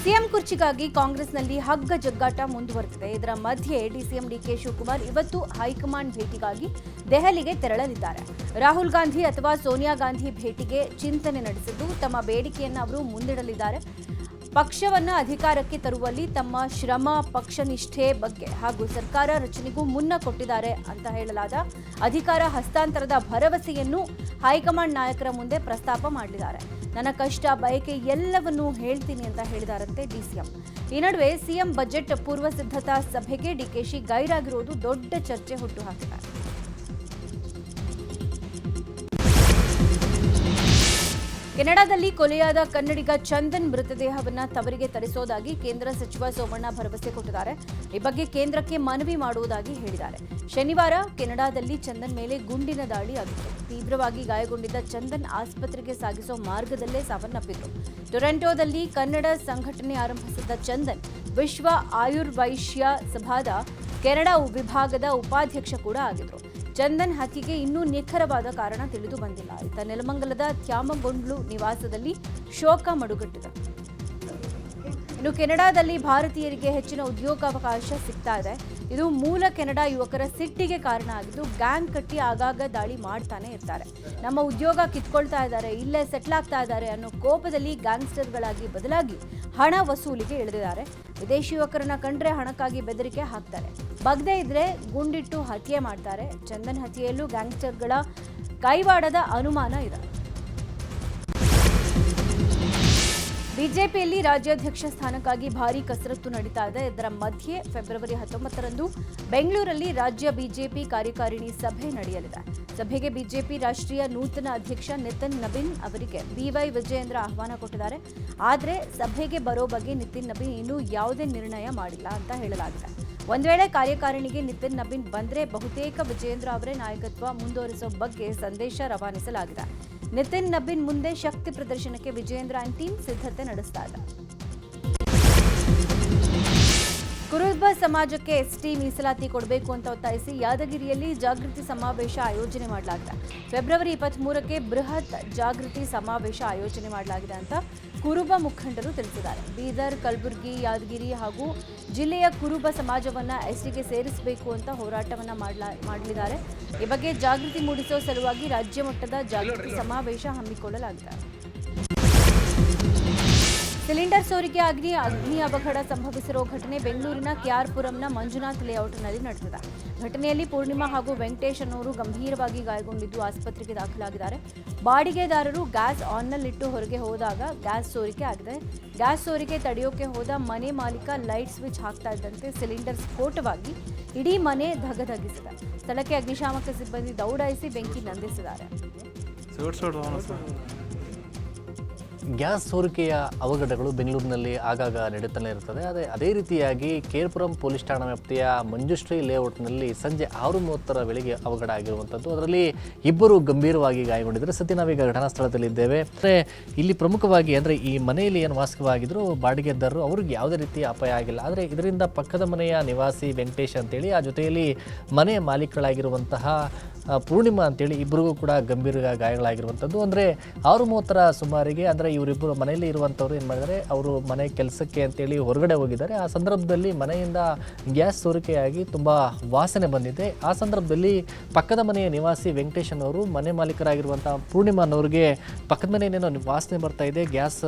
CM ಕುರ್ಚಿಗಾಗಿ ಕಾಂಗ್ರೆಸ್ನಲ್ಲಿ ಹಗ್ಗ ಜಗ್ಗಾಟ ಮುಂದುವರೆದಿದೆ. ಇದರ ಮಧ್ಯೆ ಡಿಸಿಎಂ ಡಿಕೆ ಶಿವಕುಮಾರ್ ಇವತ್ತು ಹೈಕಮಾಂಡ್ ಭೇಟಿಗಾಗಿ ದೆಹಲಿಗೆ ತೆರಳಲಿದ್ದಾರೆ. ರಾಹುಲ್ ಗಾಂಧಿ ಅಥವಾ ಸೋನಿಯಾ ಗಾಂಧಿ ಭೇಟಿಗೆ ಚಿಂತನೆ ನಡೆಸಿದ್ದು ತಮ್ಮ ಬೇಡಿಕೆಯನ್ನು ಅವರು ಮುಂದಿಡಲಿದ್ದಾರೆ. ಪಕ್ಷವನ್ನ ಅಧಿಕಾರಕ್ಕೆ ತರುವಲ್ಲಿ ತಮ್ಮ ಶ್ರಮ, ಪಕ್ಷನಿಷ್ಠೆ ಬಗ್ಗೆ ಹಾಗೂ ಸರ್ಕಾರ ರಚನೆಗೂ ಮುನ್ನ ಕೊಟ್ಟಿದ್ದಾರೆ ಅಂತ ಹೇಳಲಾದ ಅಧಿಕಾರ ಹಸ್ತಾಂತರದ ಭರವಸೆಯನ್ನು ಹೈಕಮಾಂಡ್ ನಾಯಕರ ಮುಂದೆ ಪ್ರಸ್ತಾಪ ಮಾಡಲಿದ್ದಾರೆ. ನನ್ನ ಕಷ್ಟ, ಬಯಕೆ ಎಲ್ಲವನ್ನೂ ಹೇಳ್ತೀನಿ ಅಂತ ಹೇಳಿದಾರಂತೆ ಡಿಸಿಎಂ. ಈ ನಡುವೆ ಸಿಎಂ ಬಜೆಟ್ ಪೂರ್ವ ಸಿದ್ಧತಾ ಸಭೆಗೆ ಡಿಕೆಶಿ ಗೈರಾಗಿರುವುದು ದೊಡ್ಡ ಚರ್ಚೆ ಹುಟ್ಟುಹಾಕಿದೆ. ಕೆನಡಾದಲ್ಲಿ ಕೊಲೆಯಾದ ಕನ್ನಡಿಗ ಚಂದನ್ ಮೃತದೇಹವನ್ನು ತವರಿಗೆ ತರಿಸೋದಾಗಿ ಕೇಂದ್ರ ಸಚಿವ ಸೋಮಣ್ಣ ಭರವಸೆ ಕೊಟ್ಟಿದ್ದಾರೆ. ಈ ಬಗ್ಗೆ ಕೇಂದ್ರಕ್ಕೆ ಮನವಿ ಮಾಡುವುದಾಗಿ ಹೇಳಿದ್ದಾರೆ. ಶನಿವಾರ ಕೆನಡಾದಲ್ಲಿ ಚಂದನ್ ಮೇಲೆ ಗುಂಡಿನ ದಾಳಿ ಆಗಿತ್ತು. ತೀವ್ರವಾಗಿ ಗಾಯಗೊಂಡಿದ್ದ ಚಂದನ್ ಆಸ್ಪತ್ರೆಗೆ ಸಾಗಿಸೋ ಮಾರ್ಗದಲ್ಲೇ ಸಾವನ್ನಪ್ಪಿದ್ರು. ಟೊರೆಂಟೊದಲ್ಲಿ ಕನ್ನಡ ಸಂಘಟನೆ ಆರಂಭಿಸಿದ್ದ ಚಂದನ್ ವಿಶ್ವ ಆಯುರ್ವೈಶ್ಯ ಸಭಾದ ಕೆನಡಾ ವಿಭಾಗದ ಉಪಾಧ್ಯಕ್ಷ ಕೂಡ ಆಗಿದ್ರು. ಚಂದನ್ ಹತ್ಯೆಗೆ ಇನ್ನೂ ನಿಖರವಾದ ಕಾರಣ ತಿಳಿದು ಬಂದಿಲ್ಲ. ಇತ್ತ ನೆಲಮಂಗಲದ ತ್ಯಾಮಗೊಂಡ್ಲು ನಿವಾಸದಲ್ಲಿ ಶೋಕ ಮಡುಗಟ್ಟಿದೆ. ಇನ್ನು ಕೆನಡಾದಲ್ಲಿ ಭಾರತೀಯರಿಗೆ ಹೆಚ್ಚಿನ ಉದ್ಯೋಗಾವಕಾಶ ಸಿಗ್ತಾ ಇದೆ. ಇದು ಮೂಲ ಕೆನಡಾ ಯುವಕರ ಸಿಟ್ಟಿಗೆ ಕಾರಣ ಆಗಿದ್ದು, ಗ್ಯಾಂಗ್ ಕಟ್ಟಿ ಆಗಾಗ ದಾಳಿ ಮಾಡ್ತಾನೆ ಇರ್ತಾರೆ. ನಮ್ಮ ಉದ್ಯೋಗ ಕಿತ್ಕೊಳ್ತಾ ಇದ್ದಾರೆ, ಇಲ್ಲೇ ಸೆಟ್ಲ್ ಆಗ್ತಾ ಇದ್ದಾರೆ ಅನ್ನೋ ಕೋಪದಲ್ಲಿ ಗ್ಯಾಂಗ್ಸ್ಟರ್ಗಳಾಗಿ ಬದಲಾಗಿ ಹಣ ವಸೂಲಿಗೆ ಇಳಿದಿದ್ದಾರೆ. ವಿದೇಶಿ ಯುವಕರನ್ನ ಕಂಡ್ರೆ ಹಣಕ್ಕಾಗಿ ಬೆದರಿಕೆ ಹಾಕ್ತಾರೆ, ಬಗ್ದೇ ಇದ್ರೆ ಗುಂಡಿಟ್ಟು ಹತ್ಯೆ ಮಾಡ್ತಾರೆ. ಚಂದನ್ ಹತ್ಯೆಯಲ್ಲೂ ಗ್ಯಾಂಗ್ಸ್ಟರ್ಗಳ ಕೈವಾಡದ ಅನುಮಾನ ಇದೆ. ಬಿಜೆಪಿಯಲ್ಲಿ ರಾಜ್ಯಾಧ್ಯಕ್ಷ ಸ್ಥಾನಕ್ಕಾಗಿ ಭಾರೀ ಕಸರತ್ತು ನಡೀತಾ ಇದೆ. ಇದರ ಮಧ್ಯೆ ಫೆಬ್ರವರಿ 19ರಂದು ಬೆಂಗಳೂರಲ್ಲಿ ರಾಜ್ಯ ಬಿಜೆಪಿ ಕಾರ್ಯಕಾರಿಣಿ ಸಭೆ ನಡೆಯಲಿದೆ. ಸಭೆಗೆ ಬಿಜೆಪಿ ರಾಷ್ಟ್ರೀಯ ನೂತನ ಅಧ್ಯಕ್ಷ ನಿತಿನ್ ನಬೀನ್ ಅವರಿಗೆ ಬಿವೈ ವಿಜಯೇಂದ್ರ ಆಹ್ವಾನ ಕೊಟ್ಟಿದ್ದಾರೆ. ಆದರೆ ಸಭೆಗೆ ಬರೋ ಬಗ್ಗೆ ನಿತಿನ್ ನಬೀನ್ ಇನ್ನೂ ಯಾವುದೇ ನಿರ್ಣಯ ಮಾಡಿಲ್ಲ ಅಂತ ಹೇಳಲಾಗಿದೆ. ಒಂದು ವೇಳೆ ಕಾರ್ಯಕಾರಿಣಿಗೆ ನಿತಿನ್ ನಬೀನ್ ಬಂದರೆ ಬಹುತೇಕ ವಿಜಯೇಂದ್ರ ಅವರೇ ನಾಯಕತ್ವ ಮುಂದುವರಿಸೋ ಬಗ್ಗೆ ಸಂದೇಶ ರವಾನಿಸಲಾಗಿದೆ. ನಿತಿನ್ ನಬೀನ್ ಮುಂದೆ ಶಕ್ತಿ ಪ್ರದರ್ಶನಕ್ಕೆ ವಿಜಯೇಂದ್ರ ಅಂಡ್ ಟೀಮ್ ಸಿದ್ಧತೆ ನಡೆಸ್ತಾ ಇದೆ. ಕುರುಬ ಸಮಾಜಕ್ಕೆ ಎಸ್ಟಿ ಮೀಸಲಾತಿ ಕೊಡಬೇಕು ಅಂತ ಒತ್ತಾಯಿಸಿ ಯಾದಗಿರಿಯಲ್ಲಿ ಜಾಗೃತಿ ಸಮಾವೇಶ ಆಯೋಜನೆ ಮಾಡಲಾಗಿದೆ. ಫೆಬ್ರವರಿ 23ಕ್ಕೆ ಬೃಹತ್ ಜಾಗೃತಿ ಸಮಾವೇಶ ಆಯೋಜನೆ ಮಾಡಲಾಗಿದೆ ಅಂತ ಕುರುಬ ಮುಖಂಡರು ತಿಳಿಸಿದ್ದಾರೆ. ಬೀದರ್, ಕಲಬುರಗಿ, ಯಾದಗಿರಿ ಹಾಗೂ ಜಿಲ್ಲೆಯ ಕುರುಬ ಸಮಾಜವನ್ನ ಎಸ್ಟಿಗೆ ಸೇರಿಸಬೇಕು ಅಂತ ಹೋರಾಟವನ್ನ ಮಾಡಲಿದ್ದಾರೆ. ಈ ಬಗ್ಗೆ ಜಾಗೃತಿ ಮೂಡಿಸುವ ಸಲುವಾಗಿ ರಾಜ್ಯ ಮಟ್ಟದ ಜಾಗೃತಿ ಸಮಾವೇಶ ಹಮ್ಮಿಕೊಳ್ಳಲಾಗಿದೆ. ಸಿಲಿಂಡರ್ ಸೋರಿಕೆ ಅಗ್ನಿ ಅವಘಡ ಸಂಭವಿಸಿರುವ ಘಟನೆ ಬೆಂಗಳೂರಿನ ಕೆಆರ್ಪುರಂನ ಮಂಜುನಾಥ್ ಲೇಔಟ್ನಲ್ಲಿ ನಡೆದಿದೆ. ಘಟನೆಯಲ್ಲಿ ಪೂರ್ಣಿಮಾ ಹಾಗೂ ವೆಂಕಟೇಶ್ ಅನ್ನೋರು ಗಂಭೀರವಾಗಿ ಗಾಯಗೊಂಡಿದ್ದು ಆಸ್ಪತ್ರೆಗೆ ದಾಖಲಾಗಿದ್ದಾರೆ. ಬಾಡಿಗೆದಾರರು ಗ್ಯಾಸ್ ಆನ್ನಲ್ಲಿಟ್ಟು ಹೊರಗೆ ಹೋದಾಗ ಗ್ಯಾಸ್ ಸೋರಿಕೆ ಆಗಿದೆ. ಗ್ಯಾಸ್ ಸೋರಿಕೆ ತಡೆಯೋಕೆ ಹೋದ ಮನೆ ಮಾಲೀಕ ಲೈಟ್ ಸ್ವಿಚ್ ಹಾಕ್ತಾ ಇದ್ದಂತೆ ಸಿಲಿಂಡರ್ ಸ್ಫೋಟವಾಗಿ ಇಡೀ ಮನೆ ಧಗಧಗಿಸಿದೆ. ಸ್ಥಳಕ್ಕೆ ಅಗ್ನಿಶಾಮಕ ಸಿಬ್ಬಂದಿ ದೌಡಾಯಿಸಿ ಬೆಂಕಿ ನಂದಿಸಿದ್ದಾರೆ. ಗ್ಯಾಸ್ ಸೋರಿಕೆಯ ಅವಘಡಗಳು ಬೆಂಗಳೂರಿನಲ್ಲಿ ಆಗಾಗ ನಡೀತಾನೆ ಇರ್ತದೆ. ಅದೇ ರೀತಿಯಾಗಿ ಕೆಆರ್ಪುರಂ ಪೊಲೀಸ್ ಠಾಣಾ ವ್ಯಾಪ್ತಿಯ ಮಂಜುಶ್ರೀ ಲೇಔಟ್ನಲ್ಲಿ ಸಂಜೆ 6:30 ವೇಳೆಗೆ ಅವಘಡ ಆಗಿರುವಂಥದ್ದು. ಅದರಲ್ಲಿ ಇಬ್ಬರು ಗಂಭೀರವಾಗಿ ಗಾಯಗೊಂಡಿದ್ದಾರೆ. ಸದ್ಯ ನಾವೀಗ ಘಟನಾ ಸ್ಥಳದಲ್ಲಿದ್ದೇವೆ. ಅಂದರೆ ಇಲ್ಲಿ ಪ್ರಮುಖವಾಗಿ ಅಂದರೆ ಈ ಮನೆಯಲ್ಲಿ ಏನು ವಾಸವಾಗಿದ್ರು ಬಾಡಿಗೆದಾರರು ಅವ್ರಿಗೆ ಯಾವುದೇ ರೀತಿಯ ಅಪಾಯ ಆಗಿಲ್ಲ. ಆದರೆ ಇದರಿಂದ ಪಕ್ಕದ ಮನೆಯ ನಿವಾಸಿ ವೆಂಕಟೇಶ್ ಅಂತೇಳಿ, ಆ ಜೊತೆಯಲ್ಲಿ ಮನೆಯ ಮಾಲೀಕರಾಗಿರುವಂತಹ ಪೂರ್ಣಿಮಾ ಅಂತೇಳಿ ಇಬ್ಬರಿಗೂ ಕೂಡ ಗಂಭೀರ ಗಾಯಗಳಾಗಿರುವಂಥದ್ದು. ಅಂದರೆ 6:30 ಸುಮಾರಿಗೆ ಅಂದರೆ ಇವರಿಬ್ಬರು ಮನೆಯಲ್ಲಿ ಇರುವಂಥವ್ರು ಏನು ಮಾಡಿದ್ದಾರೆ, ಅವರು ಮನೆ ಕೆಲಸಕ್ಕೆ ಅಂತೇಳಿ ಹೊರಗಡೆ ಹೋಗಿದ್ದಾರೆ. ಆ ಸಂದರ್ಭದಲ್ಲಿ ಮನೆಯಿಂದ ಗ್ಯಾಸ್ ಸೋರಿಕೆಯಾಗಿ ತುಂಬ ವಾಸನೆ ಬಂದಿದೆ. ಆ ಸಂದರ್ಭದಲ್ಲಿ ಪಕ್ಕದ ಮನೆಯ ನಿವಾಸಿ ವೆಂಕಟೇಶ್ ಅನ್ನೋರು ಮನೆ ಮಾಲೀಕರಾಗಿರುವಂಥ ಪೂರ್ಣಿಮಾ ಅನ್ನೋರಿಗೆ ಪಕ್ಕದ ಮನೆಯೇನೋ ವಾಸನೆ ಬರ್ತಾ ಇದೆ, ಗ್ಯಾಸ್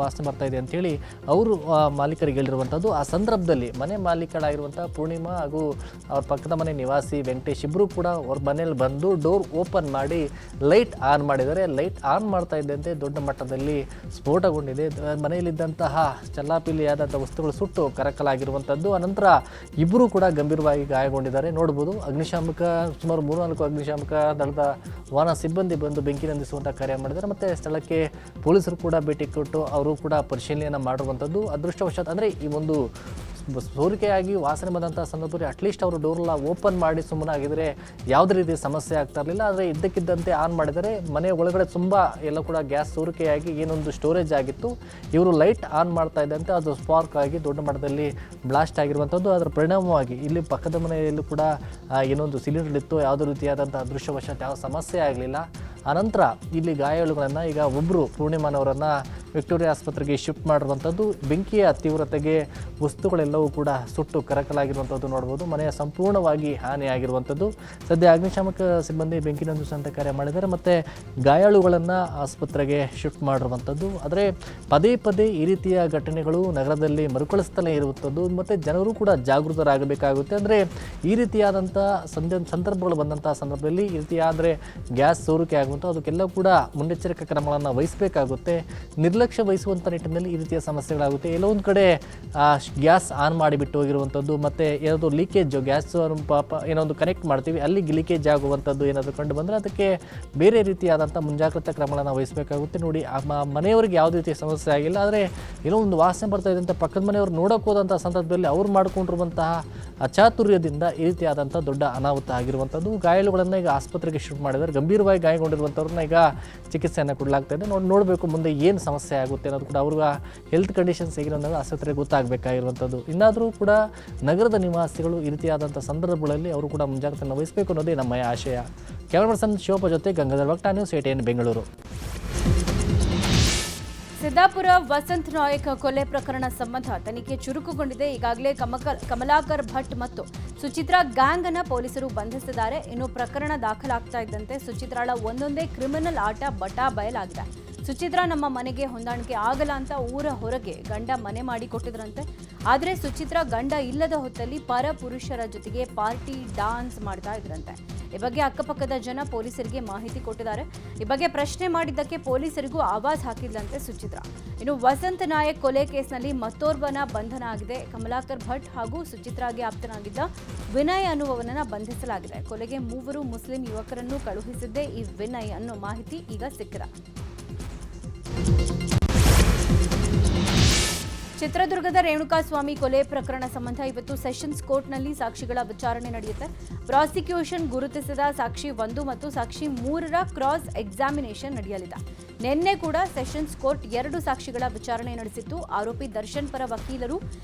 ವಾಸನೆ ಬರ್ತಾ ಇದೆ ಅಂತೇಳಿ ಅವರು ಮಾಲೀಕರಿಗೆ ಹೇಳಿರುವಂಥದ್ದು. ಆ ಸಂದರ್ಭದಲ್ಲಿ ಮನೆ ಮಾಲೀಕರಾಗಿರುವಂಥ ಪೂರ್ಣಿಮಾ ಹಾಗೂ ಅವ್ರ ಪಕ್ಕದ ಮನೆ ನಿವಾಸಿ ವೆಂಕಟೇಶ್ ಇಬ್ಬರು ಕೂಡ ಅವ್ರ ಮನೇಲಿ ಬಂದು ಡೋರ್ ಓಪನ್ ಮಾಡಿ ಲೈಟ್ ಆನ್ ಮಾಡಿದ್ದಾರೆ. ಲೈಟ್ ಆನ್ ಮಾಡ್ತಾ ಇದ್ದಂತೆ ದೊಡ್ಡ ಮಟ್ಟದಲ್ಲಿ ಸ್ಫೋಟಗೊಂಡಿದೆ. ಮನೆಯಲ್ಲಿದ್ದಂತಹ ಚಲ್ಲಾಪಿಲ್ಲಿಯಾದಂಥ ವಸ್ತುಗಳು ಸುಟ್ಟು ಕರಕಲಾಗಿರುವಂಥದ್ದು. ಅನಂತರ ಇಬ್ಬರು ಕೂಡ ಗಂಭೀರವಾಗಿ ಗಾಯಗೊಂಡಿದ್ದಾರೆ. ನೋಡ್ಬೋದು, ಅಗ್ನಿಶಾಮಕ ಸುಮಾರು 3-4 ಅಗ್ನಿಶಾಮಕ ದಳದ ವಾಹನ ಸಿಬ್ಬಂದಿ ಬಂದು ಬೆಂಕಿ ನಂದಿಸುವಂಥ ಕಾರ್ಯ ಮಾಡಿದ್ದಾರೆ. ಮತ್ತು ಸ್ಥಳಕ್ಕೆ ಪೊಲೀಸರು ಕೂಡ ಭೇಟಿ ಕೊಟ್ಟು ಅವರು ಕೂಡ ಪರಿಶೀಲನೆಯನ್ನು ಮಾಡಿರುವಂಥದ್ದು. ಅದೃಷ್ಟವಶಾತ್ ಅಂದರೆ ಈ ಒಂದು ಸೋರಿಕೆಯಾಗಿ ವಾಸನೆ ಬಂದಂಥ ಸಂದರ್ಭದಲ್ಲಿ ಅಟ್ಲೀಸ್ಟ್ ಅವರು ಡೋರೆಲ್ಲ ಓಪನ್ ಮಾಡಿ ಸುಮ್ಮನಾಗಿದ್ದರೆ ಯಾವುದೇ ರೀತಿ ಸಮಸ್ಯೆ ಆಗ್ತಾ ಇರಲಿಲ್ಲ. ಆದರೆ ಇದ್ದಕ್ಕಿದ್ದಂತೆ ಆನ್ ಮಾಡಿದರೆ ಮನೆ ಒಳಗಡೆ ತುಂಬ ಎಲ್ಲ ಕೂಡ ಗ್ಯಾಸ್ ಸೋರಿಕೆಯಾಗಿ ಏನೊಂದು ಸ್ಟೋರೇಜ್ ಆಗಿತ್ತು, ಇವರು ಲೈಟ್ ಆನ್ ಮಾಡ್ತಾ ಇದ್ದಂತೆ ಅದು ಸ್ಪಾರ್ಕ್ ಆಗಿ ದೊಡ್ಡ ಮಟ್ಟದಲ್ಲಿ ಬ್ಲಾಸ್ಟ್ ಆಗಿರುವಂಥದ್ದು. ಅದರ ಪರಿಣಾಮವಾಗಿ ಇಲ್ಲಿ ಪಕ್ಕದ ಮನೆಯಲ್ಲೂ ಕೂಡ ಏನೊಂದು ಸಿಲಿಂಡರ್ ಇತ್ತು, ಯಾವುದೇ ರೀತಿಯಾದಂಥ ಅದೃಷ್ಟವಶಾತ್ ಯಾವ ಸಮಸ್ಯೆ ಆಗಲಿಲ್ಲ. ಆನಂತರ ಇಲ್ಲಿ ಗಾಯಾಳುಗಳನ್ನು ಈಗ ಒಬ್ಬರು ಪೂರ್ಣಿಮಾನವರನ್ನು ವಿಕ್ಟೋರಿಯಾ ಆಸ್ಪತ್ರೆಗೆ ಶಿಫ್ಟ್ ಮಾಡಿರುವಂಥದ್ದು. ಬೆಂಕಿಯ ತೀವ್ರತೆಗೆ ವಸ್ತುಗಳೆಲ್ಲವೂ ಕೂಡ ಸುಟ್ಟು ಕರಕಲಾಗಿರುವಂಥದ್ದು ನೋಡ್ಬೋದು. ಮನೆಯ ಸಂಪೂರ್ಣವಾಗಿ ಹಾನಿಯಾಗಿರುವಂಥದ್ದು. ಸದ್ಯ ಅಗ್ನಿಶಾಮಕ ಸಿಬ್ಬಂದಿ ಬೆಂಕಿ ನಂದಿಸುವಂಥ ಕಾರ್ಯ ಮಾಡಿದ್ದಾರೆ ಮತ್ತು ಗಾಯಾಳುಗಳನ್ನು ಆಸ್ಪತ್ರೆಗೆ ಶಿಫ್ಟ್ ಮಾಡಿರುವಂಥದ್ದು. ಆದರೆ ಪದೇ ಪದೇ ಈ ರೀತಿಯ ಘಟನೆಗಳು ನಗರದಲ್ಲಿ ಮರುಕಳಿಸ್ತಲೇ ಇರುವಂಥದ್ದು ಮತ್ತು ಜನರು ಕೂಡ ಜಾಗೃತರಾಗಬೇಕಾಗುತ್ತೆ. ಅಂದರೆ ಈ ರೀತಿಯಾದಂಥ ಸಂದರ್ಭಗಳು ಬಂದಂಥ ಸಂದರ್ಭದಲ್ಲಿ ಈ ರೀತಿಯಾದರೆ ಗ್ಯಾಸ್ ಸೋರಿಕೆ ಆಗುವಂಥ ಅದಕ್ಕೆಲ್ಲ ಕೂಡ ಮುನ್ನೆಚ್ಚರಿಕಾ ಕ್ರಮಗಳನ್ನು ವಹಿಸಬೇಕಾಗುತ್ತೆ. ನಿರ್ಲಕ್ಷ್ಯ ವಹಿಸುವಂಥ ನಿಟ್ಟಿನಲ್ಲಿ ಈ ರೀತಿಯ ಸಮಸ್ಯೆಗಳಾಗುತ್ತೆ. ಎಲ್ಲೋ ಒಂದು ಕಡೆ ಗ್ಯಾಸ್ ಆನ್ ಮಾಡಿಬಿಟ್ಟು ಹೋಗಿರುವಂಥದ್ದು ಮತ್ತು ಏನಾದರೂ ಲೀಕೇಜ್ ಗ್ಯಾಸ್ ಏನೊಂದು ಕನೆಕ್ಟ್ ಮಾಡ್ತೀವಿ ಅಲ್ಲಿಗೆ ಲೀಕೇಜ್ ಆಗುವಂಥದ್ದು ಏನಾದರೂ ಕಂಡು ಬಂದರೆ ಅದಕ್ಕೆ ಬೇರೆ ರೀತಿಯಾದಂಥ ಮುಂಜಾಗ್ರತಾ ಕ್ರಮಗಳನ್ನು ವಹಿಸಬೇಕಾಗುತ್ತೆ. ನೋಡಿ ಮನೆಯವರಿಗೆ ಯಾವುದೇ ರೀತಿಯ ಸಮಸ್ಯೆ ಆಗಿಲ್ಲ, ಆದರೆ ಏನೋ ಒಂದು ವಾಸನೆ ಬರ್ತಾ ಇದೆ ಅಂತ ಪಕ್ಕದ ಮನೆಯವರು ನೋಡೋಕೆ ಹೋದಂಥ ಸಂದರ್ಭದಲ್ಲಿ ಅವ್ರು ಮಾಡ್ಕೊಂಡಿರುವಂತಹ ಅಚಾತುರ್ಯದಿಂದ ಈ ರೀತಿಯಾದಂಥ ದೊಡ್ಡ ಅನಾಹುತ ಆಗಿರುವಂಥದ್ದು. ಗಾಯಾಳುಗಳನ್ನು ಈಗ ಆಸ್ಪತ್ರೆಗೆ ಶಿಫ್ಟ್ ಮಾಡಿದ್ದಾರೆ. ಗಂಭೀರವಾಗಿ ಗಾಯಗೊಂಡಿರುವಂಥವ್ರನ್ನ ಈಗ ಚಿಕಿತ್ಸೆಯನ್ನು ಕೊಡಲಾಗ್ತಾ ಇದೆ. ನೋಡಬೇಕು ಮುಂದೆ ಏನು ಸಮಸ್ಯೆ ಆಗುತ್ತೆ ಅನ್ನೋದು ಕೂಡ ಅವ್ರಿಗೆ ಹೆಲ್ತ್ ಕಂಡೀಷನ್ಸ್ ಹೇಗಿರೋ ಅನ್ನೋದು ಆಸ್ಪತ್ರೆಗೆ ಗೊತ್ತಾಗಬೇಕಾಗಿರುವಂಥದ್ದು. ಇನ್ನಾದರೂ ಕೂಡ ನಗರದ ನಿವಾಸಿಗಳು ಈ ರೀತಿಯಾದಂಥ ಸಂದರ್ಭಗಳಲ್ಲಿ ಅವರು ಕೂಡ ಮುಂಜಾಗ್ರತೆಯನ್ನು ವಹಿಸಬೇಕು ಅನ್ನೋದೇ ನಮ್ಮ ಆಶಯ. ಕ್ಯಾಮರಾ ಪರ್ಸನ್ ಶಿವಪ್ಪ ಜೊತೆ ಗಂಗಾಧರ್ ವಕ್ಟ, ನ್ಯೂಸ್ 18 ಬೆಂಗಳೂರು. ಸಿದ್ದಾಪುರ ವಸಂತ್ ನಾಯಕ್ ಕೊಲೆ ಪ್ರಕರಣ ಸಂಬಂಧ ತನಿಖೆ ಚುರುಕುಗೊಂಡಿದೆ. ಈಗಾಗಲೇ ಕಮಲಾಕರ್ ಭಟ್ ಮತ್ತು ಸುಚಿತ್ರಾ ಗ್ಯಾಂಗ್ ಅನ್ನ ಪೊಲೀಸರು ಬಂಧಿಸಿದ್ದಾರೆ. ಇನ್ನು ಪ್ರಕರಣ ದಾಖಲಾಗ್ತಾ ಇದ್ದಂತೆ ಸುಚಿತ್ರಾಳ ಒಂದೊಂದೇ ಕ್ರಿಮಿನಲ್ ಆಟ ಬಟಾ ಬಯಲಾಗಿದೆ. ಸುಚಿತ್ರಾ ನಮ್ಮ ಮನೆಗೆ ಹೊಂದಾಣಿಕೆ ಆಗಲ್ಲ ಅಂತ ಊರ ಹೊರಗೆ ಗಂಡ ಮನೆ ಮಾಡಿ ಕೊಟ್ಟಿದ್ರಂತೆ. ಆದರೆ ಸುಚಿತ್ರಾ ಗಂಡ ಇಲ್ಲದ ಹೊತ್ತಲ್ಲಿ ಪರ ಪುರುಷರ ಜೊತೆಗೆ ಪಾರ್ಟಿ ಡಾನ್ಸ್ ಮಾಡ್ತಾ ಇದ್ರಂತೆ. ಈ ಬಗ್ಗೆ ಅಕ್ಕಪಕ್ಕದ ಜನ ಪೊಲೀಸರಿಗೆ ಮಾಹಿತಿ ಕೊಟ್ಟಿದ್ದಾರೆ. ಈ ಬಗ್ಗೆ ಪ್ರಶ್ನೆ ಮಾಡಿದ್ದಕ್ಕೆ ಪೊಲೀಸರಿಗೂ ಆವಾಜ್ ಹಾಕಿದ್ಲಂತೆ ಸುಚಿತ್ರಾ. ಇನ್ನು ವಸಂತ್ ನಾಯಕ್ ಕೊಲೆ ಕೇಸ್ನಲ್ಲಿ ಮತ್ತೋರ್ವನ ಬಂಧನ ಆಗಿದೆ. ಕಮಲಾಕರ್ ಭಟ್ ಹಾಗೂ ಸುಚಿತ್ರಾಗೆ ಆಪ್ತನಾಗಿದ್ದ ವಿನಯ್ ಅನ್ನುವವನನ್ನ ಬಂಧಿಸಲಾಗಿದೆ. ಕೊಲೆಗೆ 3 ಮುಸ್ಲಿಂ ಯುವಕರನ್ನು ಕಳುಹಿಸಿದ್ದೇ ಈ ವಿನಯ್ ಅನ್ನೋ ಮಾಹಿತಿ ಈಗ ಸಿಕ್ಕಿದೆ. ಚಿತ್ರದುರ್ಗದ ರೇಣುಕಾಸ್ವಾಮಿ ಕೊಲೆ ಪ್ರಕರಣ ಸಂಬಂಧ ಇವತ್ತು ಸೆಷನ್ಸ್ ಕೋರ್ಟ್ನಲ್ಲಿ ಸಾಕ್ಷಿಗಳ ವಿಚಾರಣೆ ನಡೆಯುತ್ತೆ. ಪ್ರಾಸಿಕ್ಯೂಷನ್ ಗುರುತಿಸಿದ ಸಾಕ್ಷಿ 1 ಮತ್ತು ಸಾಕ್ಷಿ 3ರ ಕ್ರಾಸ್ ಎಕ್ಸಾಮಿನೇಷನ್ ನಡೆಯಲಿದೆ. ನಿನ್ನೆ ಕೂಡ ಸೆಷನ್ಸ್ ಕೋರ್ಟ್ 2 ಸಾಕ್ಷಿಗಳ ವಿಚಾರಣೆ ನಡೆಸಿತ್ತು. ಆರೋಪಿ ದರ್ಶನ್ ಪರ ವಕೀಲರು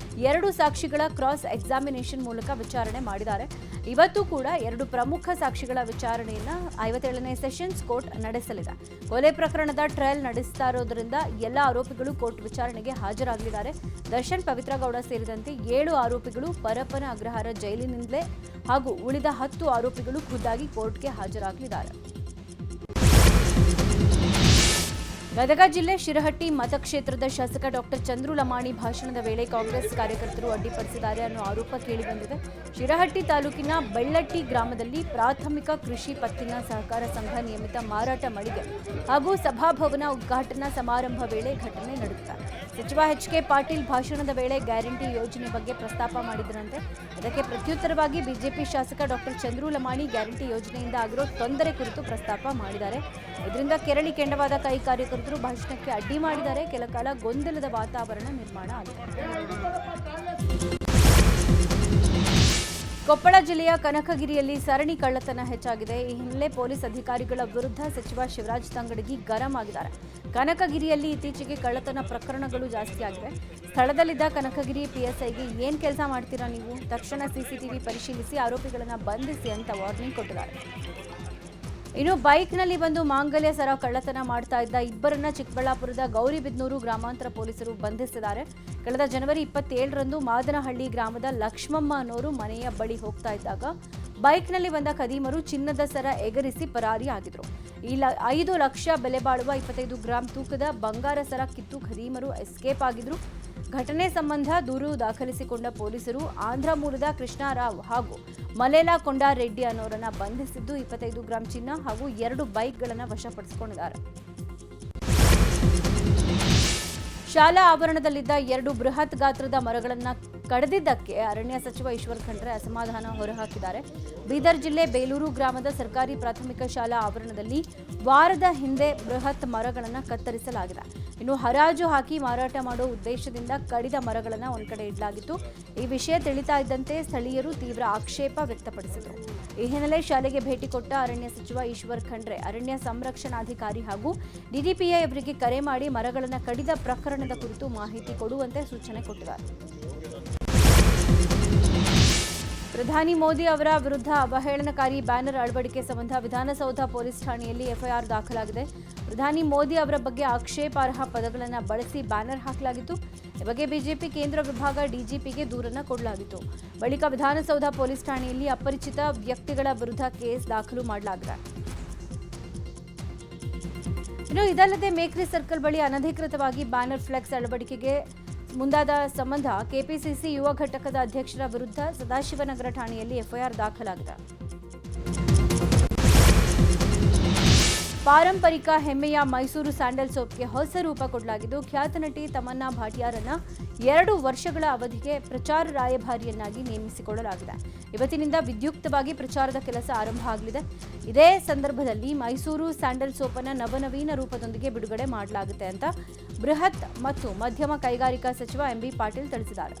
2 ಸಾಕ್ಷಿಗಳ ಕ್ರಾಸ್ ಎಕ್ಸಾಮಿನೇಷನ್ ಮೂಲಕ ವಿಚಾರಣೆ ಮಾಡಿದ್ದಾರೆ. ಇವತ್ತು ಕೂಡ 2 ಪ್ರಮುಖ ಸಾಕ್ಷಿಗಳ ವಿಚಾರಣೆಯನ್ನ 57ನೇ ಸೆಷನ್ಸ್ ಕೋರ್ಟ್ ನಡೆಸಲಿದೆ. ಕೊಲೆ ಪ್ರಕರಣದ ಟ್ರಯಲ್ ನಡೆಸ್ತಾ ಇರೋದ್ರಿಂದ ಎಲ್ಲ ಆರೋಪಿಗಳು ಕೋರ್ಟ್ ವಿಚಾರಣೆಗೆ ಹಾಜರಾಗಲಿದ್ದಾರೆ. ದರ್ಶನ್, ಪವಿತ್ರ ಗೌಡ ಸೇರಿದಂತೆ 7 ಆರೋಪಿಗಳು ಪರಪ್ಪನ ಅಗ್ರಹಾರ ಜೈಲಿನಿಂದಲೇ ಹಾಗೂ ಉಳಿದ 10 ಆರೋಪಿಗಳು ಖುದ್ದಾಗಿ ಕೋರ್ಟ್ಗೆ ಹಾಜರಾಗಲಿದ್ದಾರೆ. ಗದಗ ಜಿಲ್ಲೆ ಶಿರಹಟ್ಟಿ ಮತಕ್ಷೇತ್ರದ ಶಾಸಕ ಡಾಕ್ಟರ್ ಚಂದ್ರು ಲಮಾಣಿ ಭಾಷಣದ ವೇಳೆ ಕಾಂಗ್ರೆಸ್ ಕಾರ್ಯಕರ್ತರು ಅಡ್ಡಿಪಡಿಸಿದ್ದಾರೆ ಅನ್ನೋ ಆರೋಪ ಕೇಳಿಬಂದಿದೆ. ಶಿರಹಟ್ಟಿ ತಾಲೂಕಿನ ಬೆಳ್ಳಟ್ಟಿ ಗ್ರಾಮದಲ್ಲಿ ಪ್ರಾಥಮಿಕ ಕೃಷಿ ಪತ್ತಿನ ಸಹಕಾರ ಸಂಘ ನಿಯಮಿತ ಮಾರಾಟ ಮಳಿಗೆ ಹಾಗೂ ಸಭಾಭವನ ಉದ್ಘಾಟನಾ ಸಮಾರಂಭ ವೇಳೆ ಘಟನೆ ನಡೆದಿದೆ. ಸಚಿವ ಎಚ್.ಕೆ. ಪಾಟೀಲ್ ಭಾಷಣದ ವೇಳೆ ಗ್ಯಾರಂಟಿ ಯೋಜನೆ ಬಗ್ಗೆ ಪ್ರಸ್ತಾಪ ಮಾಡಿದರಂತೆ. ಅದಕ್ಕೆ ಪ್ರತ್ಯುತ್ತರವಾಗಿ ಬಿಜೆಪಿ ಶಾಸಕ ಡಾಕ್ಟರ್ ಚಂದ್ರು ಲಮಾಣಿ ಗ್ಯಾರಂಟಿ ಯೋಜನೆಯಿಂದ ಆಗಿರೋ ತೊಂದರೆ ಕುರಿತು ಪ್ರಸ್ತಾಪ ಮಾಡಿದ್ದಾರೆ. ಇದರಿಂದ ಕೆರಳಿ ಕೆಂಡವಾದ ಕೈ ಕಾರ್ಯಕರ್ತರು ಭಾಷಣಕ್ಕೆ ಅಡ್ಡಿ ಮಾಡಿದ್ದಾರೆ. ಕೆಲ ಕಾಲ ಗೊಂದಲದ ವಾತಾವರಣ ನಿರ್ಮಾಣ ಆಗಿದೆ. ಕೊಪ್ಪಳ ಜಿಲ್ಲೆಯ ಕನಕಗಿರಿಯಲ್ಲಿ ಸರಣಿ ಕಳ್ಳತನ ಹೆಚ್ಚಾಗಿದೆ. ಈ ಹಿನ್ನೆಲೆ ಪೊಲೀಸ್ ಅಧಿಕಾರಿಗಳ ವಿರುದ್ಧ ಸಚಿವ ಶಿವರಾಜ್ ತಂಗಡಗಿ ಗರಂ ಆಗಿದ್ದಾರೆ. ಕನಕಗಿರಿಯಲ್ಲಿ ಇತ್ತೀಚೆಗೆ ಕಳ್ಳತನ ಪ್ರಕರಣಗಳು ಜಾಸ್ತಿ ಆಗಿವೆ. ಸ್ಥಳದಲ್ಲಿದ್ದ ಕನಕಗಿರಿ ಪಿಎಸ್ಐಗೆ ಏನ್ ಕೆಲಸ ಮಾಡ್ತೀರಾ ನೀವು? ತಕ್ಷಣ ಸಿಸಿಟಿವಿ ಪರಿಶೀಲಿಸಿ ಆರೋಪಿಗಳನ್ನು ಬಂಧಿಸಿ ಅಂತ ವಾರ್ನಿಂಗ್ ಕೊಟ್ಟಿದ್ದಾರೆ. ಇನ್ನು ಬೈಕ್ನಲ್ಲಿ ಬಂದು ಮಾಂಗಲ್ಯ ಸರ ಕಳ್ಳತನ ಮಾಡ್ತಾ ಇದ್ದ ಇಬ್ಬರನ್ನ ಚಿಕ್ಕಬಳ್ಳಾಪುರದ ಗೌರಿಬಿದನೂರು ಗ್ರಾಮಾಂತರ ಪೊಲೀಸರು ಬಂಧಿಸಿದ್ದಾರೆ. ಕಳೆದ ಜನವರಿ 27ರಂದು ಮಾದನಹಳ್ಳಿ ಗ್ರಾಮದ ಲಕ್ಷ್ಮಮ್ಮ ಅನ್ನೋರು ಮನೆಯ ಬಳಿ ಹೋಗ್ತಾ ಇದ್ದಾಗ ಬೈಕ್ನಲ್ಲಿ ಬಂದ ಖದೀಮರು ಚಿನ್ನದ ಸರ ಎಗರಿಸಿ ಪರಾರಿಯಾಗಿದ್ರು. 5 ಲಕ್ಷ ಬೆಲೆ ಬಾಳುವ 25 ಗ್ರಾಂ ತೂಕದ ಬಂಗಾರ ಸರ ಕಿತ್ತು ಖದೀಮರು ಎಸ್ಕೇಪ್ ಆಗಿದ್ರು. ಘಟನೆ ಸಂಬಂಧ ದೂರು ದಾಖಲಿಸಿಕೊಂಡ ಪೊಲೀಸರು ಆಂಧ್ರ ಮೂಲದ ಕೃಷ್ಣಾರಾವ್ ಹಾಗೂ ಮಲೇಲಾ ಕೊಂಡಾರೆಡ್ಡಿ ಅನ್ನೋರನ್ನ ಬಂಧಿಸಿದ್ದು 25 ಗ್ರಾಂ ಚಿನ್ನ ಹಾಗೂ 2 ಬೈಕ್ಗಳನ್ನು ವಶಪಡಿಸಿಕೊಂಡಿದ್ದಾರೆ. ಶಾಲಾ ಆವರಣದಲ್ಲಿದ್ದ 2 ಬೃಹತ್ ಗಾತ್ರದ ಮರಗಳನ್ನು ಕಡಿದಿದ್ದಕ್ಕೆ ಅರಣ್ಯ ಸಚಿವ ಈಶ್ವರ್ ಖಂಡ್ರೆ ಅಸಮಾಧಾನ ಹೊರಹಾಕಿದ್ದಾರೆ. ಬೀದರ್ ಜಿಲ್ಲೆ ಬೇಲೂರು ಗ್ರಾಮದ ಸರ್ಕಾರಿ ಪ್ರಾಥಮಿಕ ಶಾಲಾ ಆವರಣದಲ್ಲಿ ವಾರದ ಹಿಂದೆ ಬೃಹತ್ ಮರಗಳನ್ನು ಕತ್ತರಿಸಲಾಗಿದೆ. ಇನ್ನು ಹರಾಜು ಹಾಕಿ ಮಾರಾಟ ಮಾಡೋ ಉದ್ದೇಶದಿಂದ ಕಡಿದ ಮರಗಳನ್ನು ಒಂದ್ ಕಡೆ ಇಡಲಾಗಿತ್ತು. ಈ ವಿಷಯ ತಿಳಿತಾ ಇದ್ದಂತೆ ಸ್ಥಳೀಯರು ತೀವ್ರ ಆಕ್ಷೇಪ ವ್ಯಕ್ತಪಡಿಸಿದರು. ಈ ಹಿನ್ನೆಲೆ ಶಾಲೆಗೆ ಭೇಟಿ ಕೊಟ್ಟ ಅರಣ್ಯ ಸಚಿವ ಈಶ್ವರ್ ಖಂಡ್ರೆ ಅರಣ್ಯ ಸಂರಕ್ಷಣಾಧಿಕಾರಿ ಹಾಗೂ ಡಿಡಿಪಿಐ ಅವರಿಗೆ ಕರೆ ಮಾಡಿ ಮರಗಳನ್ನು ಕಡಿದ ಪ್ರಕರಣದ ಕುರಿತು ಮಾಹಿತಿ ಕೊಡುವಂತೆ ಸೂಚನೆ ಕೊಟ್ಟಿದ್ದಾರೆ. ಪ್ರಧಾನಿ ಮೋದಿ ಅವರ ವಿರುದ್ಧ ಅವಹೇಳನಕಾರಿ ಬ್ಯಾನರ್ ಅಳವಡಿಕೆ ಸಂಬಂಧ ವಿಧಾನಸೌಧ ಪೊಲೀಸ್ ಠಾಣೆಯಲ್ಲಿ ಎಫ್ಐಆರ್ ದಾಖಲಾಗಿದೆ. ಪ್ರಧಾನಿ ಮೋದಿ ಅವರ ಬಗ್ಗೆ ಆಕ್ಷೇಪಾರ್ಹ ಪದಗಳನ್ನು ಬಳಸಿ ಬ್ಯಾನರ್ ಹಾಕಲಾಗಿತ್ತು. ಈ ಬಗ್ಗೆ ಬಿಜೆಪಿ ಕೇಂದ್ರ ವಿಭಾಗ ಡಿಜಿಪಿಗೆ ದೂರನ್ನು ಕೊಡಲಾಗಿತ್ತು. ಬಳಿಕ ವಿಧಾನಸೌಧ ಪೊಲೀಸ್ ಠಾಣೆಯಲ್ಲಿ ಅಪರಿಚಿತ ವ್ಯಕ್ತಿಗಳ ವಿರುದ್ಧ ಕೇಸ್ ದಾಖಲು ಮಾಡಲಾಗಿದೆ. ಇನ್ನು ಇದಲ್ಲದೆ ಮೇಕ್ರಿ ಸರ್ಕಲ್ ಬಳಿ ಅನಧಿಕೃತವಾಗಿ ಬ್ಯಾನರ್ ಫ್ಲೆಕ್ಸ್ ಅಳವಡಿಕೆಗೆ ಮುಂದಾದ ಸಂಬಂಧ ಕೆಪಿಸಿಸಿ ಯುವ ಘಟಕದ ಅಧ್ಯಕ್ಷರ ವಿರುದ್ಧ ಸದಾಶಿವನಗರ ಠಾಣೆಯಲ್ಲಿ ಎಫ್ಐಆರ್ ದಾಖಲಾಗಿದೆ. ಪಾರಂಪರಿಕ ಹೆಮ್ಮೆಯ ಮೈಸೂರು ಸ್ಯಾಂಡಲ್ ಸೋಪ್ಗೆ ಹೊಸ ರೂಪ ಕೊಡಲಾಗಿದ್ದು, ಖ್ಯಾತ ನಟಿ ತಮನ್ನಾ ಭಾಟಿಯಾರನ್ನ 2 ವರ್ಷಗಳ ಅವಧಿಗೆ ಪ್ರಚಾರ ರಾಯಭಾರಿಯನ್ನಾಗಿ ನೇಮಿಸಿಕೊಳ್ಳಲಾಗಿದೆ. ಇವತ್ತಿನಿಂದ ವಿದ್ಯುಕ್ತವಾಗಿ ಪ್ರಚಾರದ ಕೆಲಸ ಆರಂಭ ಆಗಲಿದೆ. ಇದೇ ಸಂದರ್ಭದಲ್ಲಿ ಮೈಸೂರು ಸ್ಯಾಂಡಲ್ ಸೋಪನ್ನು ನವನವೀನ ರೂಪದೊಂದಿಗೆ ಬಿಡುಗಡೆ ಮಾಡಲಾಗುತ್ತೆ ಅಂತ ಬೃಹತ್ ಮತ್ತು ಮಧ್ಯಮ ಕೈಗಾರಿಕಾ ಸಚಿವ ಎಂಬಿ ಪಾಟೀಲ್ ತಿಳಿಸಿದ್ದಾರೆ.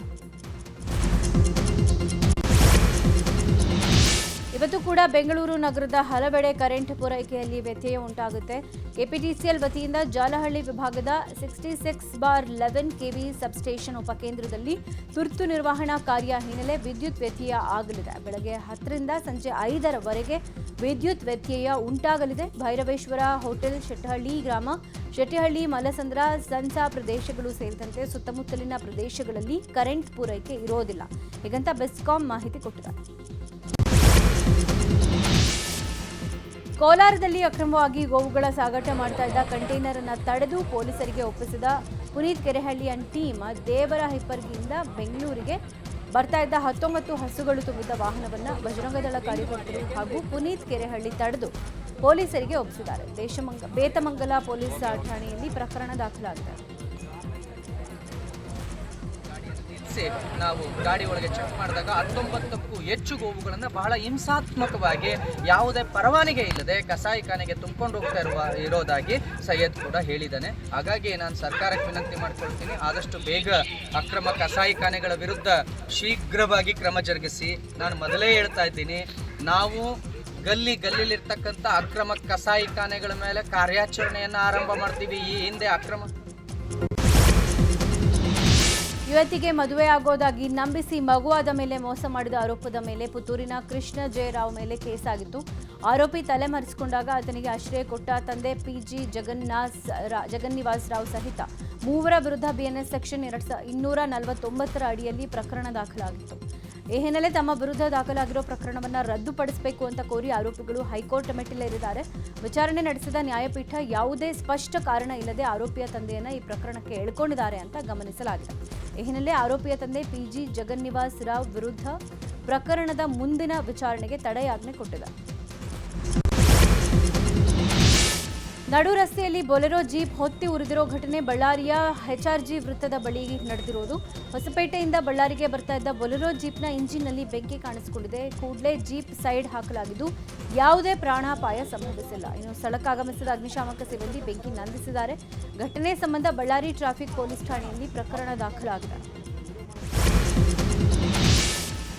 ಇವತ್ತು ಕೂಡ ಬೆಂಗಳೂರು ನಗರದ ಹಲವೆಡೆ ಕರೆಂಟ್ ಪೂರೈಕೆಯಲ್ಲಿ ವ್ಯತ್ಯಯ ಉಂಟಾಗುತ್ತೆ. ಕೆಪಿಟಿಸಿಎಲ್ ವತಿಯಿಂದ ಜಾಲಹಳ್ಳಿ ವಿಭಾಗದ 66/11 ಕೆವಿ ಸಬ್ಸ್ಟೇಷನ್ ಉಪಕೇಂದ್ರದಲ್ಲಿ ತುರ್ತು ನಿರ್ವಹಣಾ ಕಾರ್ಯ ಹಿನ್ನೆಲೆ ವಿದ್ಯುತ್ ವ್ಯತ್ಯಯ ಆಗಲಿದೆ. ಬೆಳಗ್ಗೆ 10ರಿಂದ ಸಂಜೆ 5ರವರೆಗೆ ವಿದ್ಯುತ್ ವ್ಯತ್ಯಯ ಉಂಟಾಗಲಿದೆ. ಭೈರವೇಶ್ವರ ಹೋಟೆಲ್, ಶೆಟ್ಟಹಳ್ಳಿ ಗ್ರಾಮ, ಶೆಟ್ಟಿಹಳ್ಳಿ, ಮಲಸಂದ್ರ, ಸನ್ಸಾ ಪ್ರದೇಶಗಳು ಸೇರಿದಂತೆ ಸುತ್ತಮುತ್ತಲಿನ ಪ್ರದೇಶಗಳಲ್ಲಿ ಕರೆಂಟ್ ಪೂರೈಕೆ ಇರೋದಿಲ್ಲ ಹೀಗಂತ ಬೆಸ್ಕಾಂ ಮಾಹಿತಿ ಕೊಟ್ಟಿದೆ. ಕೋಲಾರದಲ್ಲಿ ಅಕ್ರಮವಾಗಿ ಗೋವುಗಳ ಸಾಗಾಟ ಮಾಡ್ತಾ ಇದ್ದ ಕಂಟೈನರ್ ಅನ್ನು ತಡೆದು ಪೊಲೀಸರಿಗೆ ಒಪ್ಪಿಸಿದ ಪುನೀತ್ ಕೆರೆಹಳ್ಳಿ ಅಂಡ್ ಟೀಮ್ ದೇವರ ಹಿಪ್ಪರ್ಗಿಯಿಂದ ಬೆಂಗಳೂರಿಗೆ ಬರ್ತಾ ಇದ್ದ 19 ಹಸುಗಳು ತುಂಬಿದ್ದ ವಾಹನವನ್ನು ಬಜರಂಗದಳ ಕಾರ್ಯಕರ್ತರು ಹಾಗೂ ಪುನೀತ್ ಕೆರೆಹಳ್ಳಿ ತಡೆದು ಪೊಲೀಸರಿಗೆ ಒಪ್ಪಿಸಿದ್ದಾರೆ. ಬೇತಮಂಗಲ ಪೊಲೀಸ್ ಠಾಣೆಯಲ್ಲಿ ಪ್ರಕರಣ ದಾಖಲಾಗಿದೆ. ನಾವು ಗಾಡಿ ಒಳಗೆ ಚೆಕ್ ಮಾಡಿದಾಗ 19ಕ್ಕೂ ಹೆಚ್ಚು ಗೋವುಗಳನ್ನು ಬಹಳ ಹಿಂಸಾತ್ಮಕವಾಗಿ ಯಾವುದೇ ಪರವಾನಗಿ ಇಲ್ಲದೆ ಕಸಾಯಿಖಾನೆಗೆ ತುಂಬಿಕೊಂಡು ಹೋಗ್ತಾ ಇರೋದಾಗಿ ಸೈಯದ್ ಕೂಡ ಹೇಳಿದ್ದಾನೆ. ಹಾಗಾಗಿ ನಾನು ಸರ್ಕಾರಕ್ಕೆ ವಿನಂತಿ ಮಾಡ್ಕೊಳ್ತೀನಿ, ಆದಷ್ಟು ಬೇಗ ಅಕ್ರಮ ಕಸಾಯಿಖಾನೆಗಳ ವಿರುದ್ಧ ಶೀಘ್ರವಾಗಿ ಕ್ರಮ ಜರುಗಿಸಿ. ನಾನು ಮೊದಲೇ ಹೇಳ್ತಾ ಇದ್ದೀನಿ, ನಾವು ಗಲ್ಲಿಲಿರ್ತಕ್ಕಂಥ ಅಕ್ರಮ ಕಸಾಯಿಖಾನೆಗಳ ಮೇಲೆ ಕಾರ್ಯಾಚರಣೆಯನ್ನು ಆರಂಭ ಮಾಡ್ತೀವಿ. ಈ ಹಿಂದೆ ಅಕ್ರಮ ಯುವತಿಗೆ ಮದುವೆ ಆಗೋದಾಗಿ ನಂಬಿಸಿ ಮಗುವಾದ ಮೇಲೆ ಮೋಸ ಮಾಡಿದ ಆರೋಪದ ಮೇಲೆ ಪುತ್ತೂರಿನ ಕೃಷ್ಣ ಜಯರಾವ್ ಮೇಲೆ ಕೇಸ್ ಆಗಿತ್ತು. ಆರೋಪಿ ತಲೆಮರೆಸಿಕೊಂಡಾಗ ಆತನಿಗೆ ಆಶ್ರಯ ಕೊಟ್ಟ ತಂದೆ ಪಿಜಿ ಜಗನ್ನಿವಾಸ್ ರಾವ್ ಸಹಿತ 3 ವಿರುದ್ಧ ಬಿಎನ್ಎಸ್ ಸೆಕ್ಷನ್ 249 ಅಡಿಯಲ್ಲಿ ಪ್ರಕರಣ ದಾಖಲಾಗಿತ್ತು. ಈ ಹಿನ್ನೆಲೆ ತಮ್ಮ ವಿರುದ್ಧ ದಾಖಲಾಗಿರೋ ಪ್ರಕರಣವನ್ನು ರದ್ದುಪಡಿಸಬೇಕು ಅಂತ ಕೋರಿ ಆರೋಪಿಗಳು ಹೈಕೋರ್ಟ್ ಮೆಟ್ಟಿಲೇರಿದ್ದಾರೆ. ವಿಚಾರಣೆ ನಡೆಸಿದ ನ್ಯಾಯಪೀಠ ಯಾವುದೇ ಸ್ಪಷ್ಟ ಕಾರಣ ಇಲ್ಲದೆ ಆರೋಪಿಯ ತಂದೆಯನ್ನ ಈ ಪ್ರಕರಣಕ್ಕೆ ಎಳ್ಕೊಂಡಿದ್ದಾರೆ ಅಂತ ಗಮನಿಸಲಾಗಿದೆ. ಈ ಹಿನ್ನೆಲೆ ಆರೋಪಿಯ ತಂದೆ ಪಿಜಿ ಜಗನ್ನಿವಾಸ್ ರಾವ್ ವಿರುದ್ಧ ಪ್ರಕರಣದ ಮುಂದಿನ ವಿಚಾರಣೆಗೆ ತಡೆಯಾಜ್ಞೆ ಕೊಟ್ಟಿದೆ. ನಡು ರಸ್ತೆಯಲ್ಲಿ ಬೊಲೆರೋ ಜೀಪ್ ಹೊತ್ತಿ ಉರಿದಿರೋ ಘಟನೆ ಬಳ್ಳಾರಿಯ ಹೆಚ್ಆರ್ಜಿ ವೃತ್ತದ ಬಳಿ ನಡೆದಿರೋದು. ಹೊಸಪೇಟೆಯಿಂದ ಬಳ್ಳಾರಿಗೆ ಬರ್ತಾ ಇದ್ದ ಬೊಲೆರೋ ಜೀಪ್ನ ಇಂಜಿನ್ನಲ್ಲಿ ಬೆಂಕಿ ಕಾಣಿಸಿಕೊಂಡಿದೆ. ಕೂಡಲೇ ಜೀಪ್ ಸೈಡ್ ಹಾಕಲಾಗಿದ್ದು ಯಾವುದೇ ಪ್ರಾಣಾಪಾಯ ಸಂಭವಿಸಿಲ್ಲ. ಇನ್ನು ಸ್ಥಳಕ್ಕೆ ಆಗಮಿಸಿದ ಅಗ್ನಿಶಾಮಕ ಸಿಬ್ಬಂದಿ ಬೆಂಕಿ ನಂದಿಸಿದ್ದಾರೆ. ಘಟನೆ ಸಂಬಂಧ ಬಳ್ಳಾರಿ ಟ್ರಾಫಿಕ್ ಪೊಲೀಸ್ ಠಾಣೆಯಲ್ಲಿ ಪ್ರಕರಣ ದಾಖಲಾಗಿದೆ.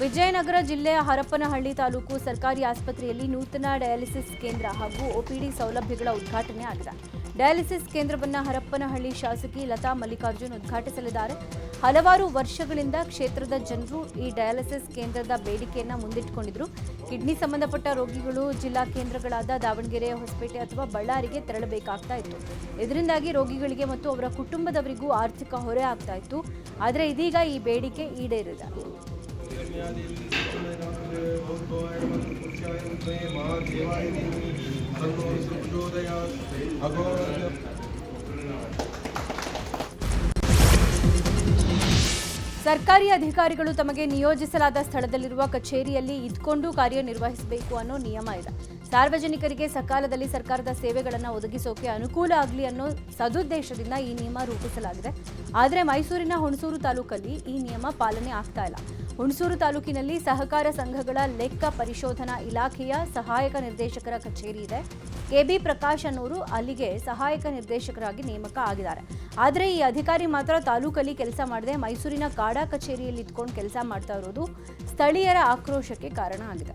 ವಿಜಯನಗರ ಜಿಲ್ಲೆಯ ಹರಪನಹಳ್ಳಿ ತಾಲೂಕು ಸರ್ಕಾರಿ ಆಸ್ಪತ್ರೆಯಲ್ಲಿ ನೂತನ ಡಯಾಲಿಸಿಸ್ ಕೇಂದ್ರ ಹಾಗೂ ಒಪಿಡಿ ಸೌಲಭ್ಯಗಳ ಉದ್ಘಾಟನೆ ಆಗಿದೆ. ಡಯಾಲಿಸಿಸ್ ಕೇಂದ್ರವನ್ನು ಹರಪನಹಳ್ಳಿ ಶಾಸಕಿ ಲತಾ ಮಲ್ಲಿಕಾರ್ಜುನ್ ಉದ್ಘಾಟಿಸಲಿದ್ದಾರೆ. ಹಲವಾರು ವರ್ಷಗಳಿಂದ ಕ್ಷೇತ್ರದ ಜನರು ಈ ಡಯಾಲಿಸಿಸ್ ಕೇಂದ್ರದ ಬೇಡಿಕೆಯನ್ನು ಮುಂದಿಟ್ಟುಕೊಂಡಿದ್ರು. ಕಿಡ್ನಿ ಸಂಬಂಧಪಟ್ಟ ರೋಗಿಗಳು ಜಿಲ್ಲಾ ಕೇಂದ್ರಗಳಾದ ದಾವಣಗೆರೆ, ಹೊಸಪೇಟೆ ಅಥವಾ ಬಳ್ಳಾರಿಗೆ ತೆರಳಬೇಕಾಗ್ತಾ ಇತ್ತು. ಇದರಿಂದಾಗಿ ರೋಗಿಗಳಿಗೆ ಮತ್ತು ಅವರ ಕುಟುಂಬದವರಿಗೂ ಆರ್ಥಿಕ ಹೊರೆ ಆಗ್ತಾ ಇತ್ತು. ಆದರೆ ಇದೀಗ ಈ ಬೇಡಿಕೆ ಈಡೇರಿದೆ. ಸರ್ಕಾರಿ ಅಧಿಕಾರಿಗಳು ತಮಗೆ ನಿಯೋಜಿಸಲಾದ ಸ್ಥಳದಲ್ಲಿರುವ ಕಚೇರಿಯಲ್ಲಿ ಇದ್ಕೊಂಡು ಕಾರ್ಯನಿರ್ವಹಿಸಬೇಕು ಅನ್ನೋ ನಿಯಮ ಇದೆ. ಸಾರ್ವಜನಿಕರಿಗೆ ಸಕಾಲದಲ್ಲಿ ಸರ್ಕಾರದ ಸೇವೆಗಳನ್ನು ಒದಗಿಸೋಕೆ ಅನುಕೂಲ ಆಗಲಿ ಅನ್ನೋ ಸದುದ್ದೇಶದಿಂದ ಈ ನಿಯಮ ರೂಪಿಸಲಾಗಿದೆ. ಆದರೆ ಮೈಸೂರಿನ ಹುಣಸೂರು ತಾಲೂಕಲ್ಲಿ ಈ ನಿಯಮ ಪಾಲನೆ ಆಗ್ತಾ ಇಲ್ಲ. ಹುಣಸೂರು ತಾಲೂಕಿನಲ್ಲಿ ಸಹಕಾರ ಸಂಘಗಳ ಲೆಕ್ಕ ಪರಿಶೋಧನಾ ಇಲಾಖೆಯ ಸಹಾಯಕ ನಿರ್ದೇಶಕರ ಕಚೇರಿ ಇದೆ. ಕೆಬಿ ಪ್ರಕಾಶ್ ಅನ್ನೋರು ಅಲ್ಲಿಗೆ ಸಹಾಯಕ ನಿರ್ದೇಶಕರಾಗಿ ನೇಮಕ ಆಗಿದ್ದಾರೆ. ಆದರೆ ಈ ಅಧಿಕಾರಿ ಮಾತ್ರ ತಾಲೂಕಲ್ಲಿ ಕೆಲಸ ಮಾಡದೆ ಮೈಸೂರಿನ ಕಾಡಾ ಕಚೇರಿಯಲ್ಲಿ ಇದ್ಕೊಂಡು ಕೆಲಸ ಮಾಡ್ತಾ ಇರೋದು ಸ್ಥಳೀಯರ ಆಕ್ರೋಶಕ್ಕೆ ಕಾರಣ ಆಗಿದೆ.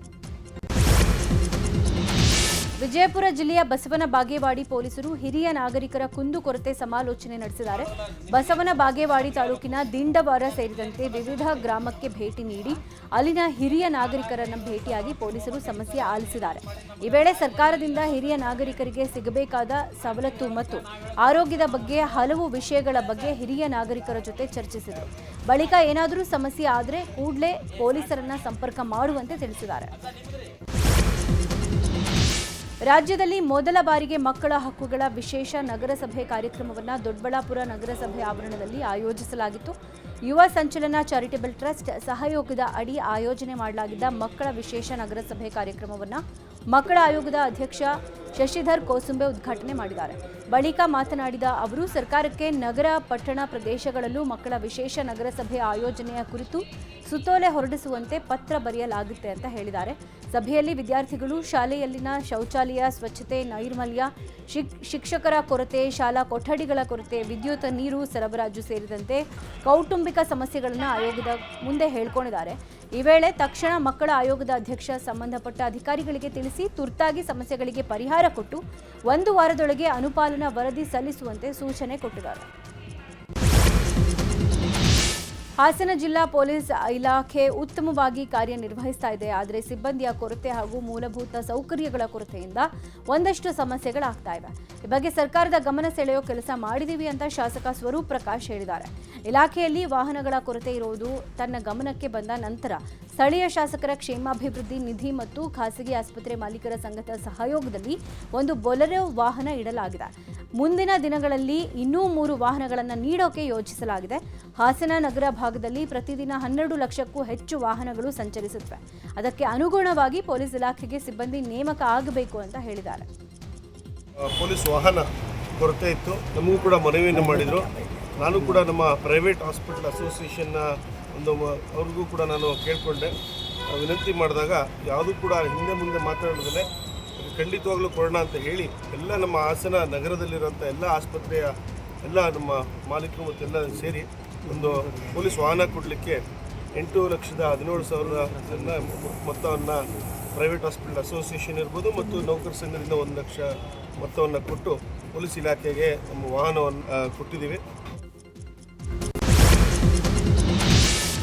ವಿಜಯಪುರ ಜಿಲ್ಲೆಯ ಬಸವನ ಬಾಗೇವಾಡಿ ಪೊಲೀಸರು ಹಿರಿಯ ನಾಗರಿಕರ ಕುಂದುಕೊರತೆ ಸಮಾಲೋಚನೆ ನಡೆಸಿದ್ದಾರೆ. ಬಸವನ ಬಾಗೇವಾಡಿ ತಾಲೂಕಿನ ದಿಂಡವಾರ ಸೇರಿದಂತೆ ವಿವಿಧ ಗ್ರಾಮಕ್ಕೆ ಭೇಟಿ ನೀಡಿ ಅಲ್ಲಿನ ಹಿರಿಯ ನಾಗರಿಕರನ್ನು ಭೇಟಿಯಾಗಿ ಪೊಲೀಸರು ಸಮಸ್ಯೆ ಆಲಿಸಿದ್ದಾರೆ. ಈ ವೇಳೆ ಸರ್ಕಾರದಿಂದ ಹಿರಿಯ ನಾಗರಿಕರಿಗೆ ಸಿಗಬೇಕಾದ ಸವಲತ್ತು ಮತ್ತು ಆರೋಗ್ಯದ ಬಗ್ಗೆ ಹಲವು ವಿಷಯಗಳ ಬಗ್ಗೆ ಹಿರಿಯ ನಾಗರಿಕರ ಜೊತೆ ಚರ್ಚಿಸಿದರು. ಬಳಿಕ ಏನಾದರೂ ಸಮಸ್ಯೆ ಆದರೆ ಕೂಡಲೇ ಪೊಲೀಸರನ್ನ ಸಂಪರ್ಕ ಮಾಡುವಂತೆ ತಿಳಿಸಿದ್ದಾರೆ. ರಾಜ್ಯದಲ್ಲಿ ಮೊದಲ ಬಾರಿಗೆ ಮಕ್ಕಳ ಹಕ್ಕುಗಳ ವಿಶೇಷ ನಗರಸಭೆ ಕಾರ್ಯಕ್ರಮವನ್ನು ದೊಡ್ಡಬಳ್ಳಾಪುರ ನಗರಸಭೆ ಆವರಣದಲ್ಲಿ ಆಯೋಜಿಸಲಾಗಿತ್ತು. ಯುವ ಸಂಚಲನ ಚಾರಿಟೇಬಲ್ ಟ್ರಸ್ಟ್ ಸಹಯೋಗದ ಅಡಿ ಆಯೋಜನೆ ಮಾಡಲಾಗಿದ್ದ ಮಕ್ಕಳ ವಿಶೇಷ ನಗರಸಭೆ ಕಾರ್ಯಕ್ರಮವನ್ನು ಮಕ್ಕಳ ಆಯೋಗದ ಅಧ್ಯಕ್ಷ ಶಶಿಧರ್ ಕೋಸುಂಬೆ ಉದ್ಘಾಟನೆ ಮಾಡಿದ್ದಾರೆ. ಬಳಿಕ ಮಾತನಾಡಿದ ಅವರು ಸರ್ಕಾರಕ್ಕೆ ನಗರ ಪಟ್ಟಣ ಪ್ರದೇಶಗಳಲ್ಲೂ ಮಕ್ಕಳ ವಿಶೇಷ ನಗರಸಭೆ ಆಯೋಜನೆಯ ಕುರಿತು ಸುತ್ತೋಲೆ ಹೊರಡಿಸುವಂತೆ ಪತ್ರ ಬರೆಯಲಾಗುತ್ತೆ ಅಂತ ಹೇಳಿದ್ದಾರೆ. ಸಭೆಯಲ್ಲಿ ವಿದ್ಯಾರ್ಥಿಗಳು ಶಾಲೆಯಲ್ಲಿನ ಶೌಚಾಲಯ ಸ್ವಚ್ಛತೆ, ನೈರ್ಮಲ್ಯ, ಶಿಕ್ಷಕರ ಕೊರತೆ, ಶಾಲಾ ಕೊಠಡಿಗಳ ಕೊರತೆ, ವಿದ್ಯುತ್, ನೀರು ಸರಬರಾಜು ಸೇರಿದಂತೆ ಕೌಟುಂಬಿಕ ಸಮಸ್ಯೆಗಳನ್ನು ಆಯೋಗದ ಮುಂದೆ ಹೇಳ್ಕೊಂಡಿದ್ದಾರೆ. ಈ ವೇಳೆ ತಕ್ಷಣ ಮಕ್ಕಳ ಆಯೋಗದ ಅಧ್ಯಕ್ಷ ಸಂಬಂಧಪಟ್ಟ ಅಧಿಕಾರಿಗಳಿಗೆ ತಿಳಿಸಿ ತುರ್ತಾಗಿ ಸಮಸ್ಯೆಗಳಿಗೆ ಪರಿಹಾರ ಕೊಟ್ಟು 1 ವಾರದೊಳಗೆ ಅನುಪಾಲನಾ ವರದಿ ಸಲ್ಲಿಸುವಂತೆ ಸೂಚನೆ ಕೊಟ್ಟಿದ್ದಾರೆ. ಹಾಸನ ಜಿಲ್ಲಾ ಪೊಲೀಸ್ ಇಲಾಖೆ ಉತ್ತಮವಾಗಿ ಕಾರ್ಯನಿರ್ವಹಿಸ್ತಾ ಇದೆ. ಆದರೆ ಸಿಬ್ಬಂದಿಯ ಕೊರತೆ ಹಾಗೂ ಮೂಲಭೂತ ಸೌಕರ್ಯಗಳ ಕೊರತೆಯಿಂದ ಒಂದಷ್ಟು ಸಮಸ್ಯೆಗಳಾಗ್ತಾ ಇವೆ. ಈ ಬಗ್ಗೆ ಸರ್ಕಾರದ ಗಮನ ಸೆಳೆಯೋ ಕೆಲಸ ಮಾಡಿದೀವಿ ಅಂತ ಶಾಸಕ ಸ್ವರೂಪ್ ಪ್ರಕಾಶ್ ಹೇಳಿದ್ದಾರೆ. ಇಲಾಖೆಯಲ್ಲಿ ವಾಹನಗಳ ಕೊರತೆ ಇರುವುದು ತನ್ನ ಗಮನಕ್ಕೆ ಬಂದ ನಂತರ ಸ್ಥಳೀಯ ಶಾಸಕರ ಕ್ಷೇಮಾಭಿವೃದ್ಧಿ ನಿಧಿ ಮತ್ತು ಖಾಸಗಿ ಆಸ್ಪತ್ರೆ ಮಾಲೀಕರ ಸಂಘದ ಸಹಯೋಗದಲ್ಲಿ ಒಂದು ಬೊಲೆರೋ ವಾಹನ ಇಡಲಾಗಿದೆ. ಮುಂದಿನ ದಿನಗಳಲ್ಲಿ ಇನ್ನೂ 3 ವಾಹನಗಳನ್ನು ನೀಡೋಕೆ ಯೋಜಿಸಲಾಗಿದೆ. ಹಾಸನ ನಗರ ಭಾಗದಲ್ಲಿ ಪ್ರತಿದಿನ 12 ಲಕ್ಷಕ್ಕೂ ಹೆಚ್ಚು ವಾಹನಗಳು ಸಂಚರಿಸುತ್ತವೆ. ಅದಕ್ಕೆ ಅನುಗುಣವಾಗಿ ಪೊಲೀಸ್ ಇಲಾಖೆಗೆ ಸಿಬ್ಬಂದಿ ನೇಮಕ ಆಗಬೇಕು ಅಂತ ಹೇಳಿದ್ದಾರೆ. ಪೊಲೀಸ್ ವಾಹನ ಕೊರತೆ ಇತ್ತು, ನಮಗೂ ಕೂಡ ಮನವಿಯನ್ನು ಮಾಡಿದರು. ನಾನು ಕೂಡ ನಮ್ಮ ಪ್ರೈವೇಟ್ ಹಾಸ್ಪಿಟಲ್ ಅಸೋಸಿಯೇಷನ್ನ ಅವ್ರಿಗೂ ಕೂಡ ನಾನು ಕೇಳಿಕೊಂಡೆ, ವಿನಂತಿ ಮಾಡಿದಾಗ ಯಾವುದೂ ಕೂಡ ಹಿಂದೆ ಮುಂದೆ ಮಾತಾಡೋದಲ್ಲೇ ಖಂಡಿತವಾಗ್ಲೂ ಕೊಡೋಣ ಅಂತ ಹೇಳಿ ಎಲ್ಲ ನಮ್ಮ ಹಾಸನ ನಗರದಲ್ಲಿರುವಂಥ ಎಲ್ಲ ಆಸ್ಪತ್ರೆಯ ಎಲ್ಲ ನಮ್ಮ ಮಾಲೀಕರು ಮತ್ತೆಲ್ಲ ಸೇರಿ ಒಂದು ಪೊಲೀಸ್ ವಾಹನ ಕೊಡಲಿಕ್ಕೆ 8,17,000 ಮೊತ್ತವನ್ನು ಪ್ರೈವೇಟ್ ಹಾಸ್ಪಿಟಲ್ ಅಸೋಸಿಯೇಷನ್ ಇರ್ಬೋದು ಮತ್ತು ನೌಕರ ಸಂಘದಿಂದ 1 ಲಕ್ಷ ಮೊತ್ತವನ್ನು ಕೊಟ್ಟು ಪೊಲೀಸ್ ಇಲಾಖೆಗೆ ನಮ್ಮ ವಾಹನವನ್ನು ಕೊಟ್ಟಿದ್ದೀವಿ.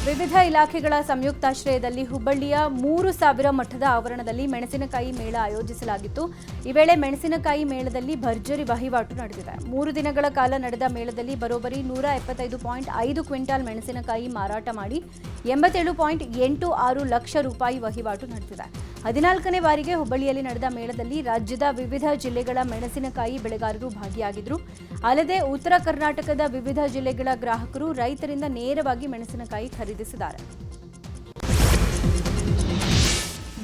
ವಿವಿಧ ಇಲಾಖೆಗಳ ಸಂಯುಕ್ತಾಶ್ರಯದಲ್ಲಿ ಹುಬ್ಬಳ್ಳಿಯ 3,000 ಮಠದ ಆವರಣದಲ್ಲಿ ಮೆಣಸಿನಕಾಯಿ ಮೇಳ ಆಯೋಜಿಸಲಾಗಿತ್ತು. ಈ ವೇಳೆ ಮೆಣಸಿನಕಾಯಿ ಮೇಳದಲ್ಲಿ ಭರ್ಜರಿ ವಹಿವಾಟು ನಡೆದಿದೆ. 3 ದಿನಗಳ ಕಾಲ ನಡೆದ ಮೇಳದಲ್ಲಿ ಬರೋಬ್ಬರಿ 175.5 ಕ್ವಿಂಟಾಲ್ ಮೆಣಸಿನಕಾಯಿ ಮಾರಾಟ ಮಾಡಿ 87.86 ಲಕ್ಷ ರೂಪಾಯಿ ವಹಿವಾಟು ನಡೆದಿದೆ. 14ನೇ ಬಾರಿಗೆ ಹುಬ್ಬಳ್ಳಿಯಲ್ಲಿ ನಡೆದ ಮೇಳದಲ್ಲಿ ರಾಜ್ಯದ ವಿವಿಧ ಜಿಲ್ಲೆಗಳ ಮೆಣಸಿನಕಾಯಿ ಬೆಳೆಗಾರರು ಭಾಗಿಯಾಗಿದ್ದರು. ಅಲ್ಲದೆ ಉತ್ತರ ಕರ್ನಾಟಕದ ವಿವಿಧ ಜಿಲ್ಲೆಗಳ ಗ್ರಾಹಕರು ರೈತರಿಂದ ನೇರವಾಗಿ ಮೆಣಸಿನಕಾಯಿ ಖರೀದಿಸಿದ್ದಾರೆ.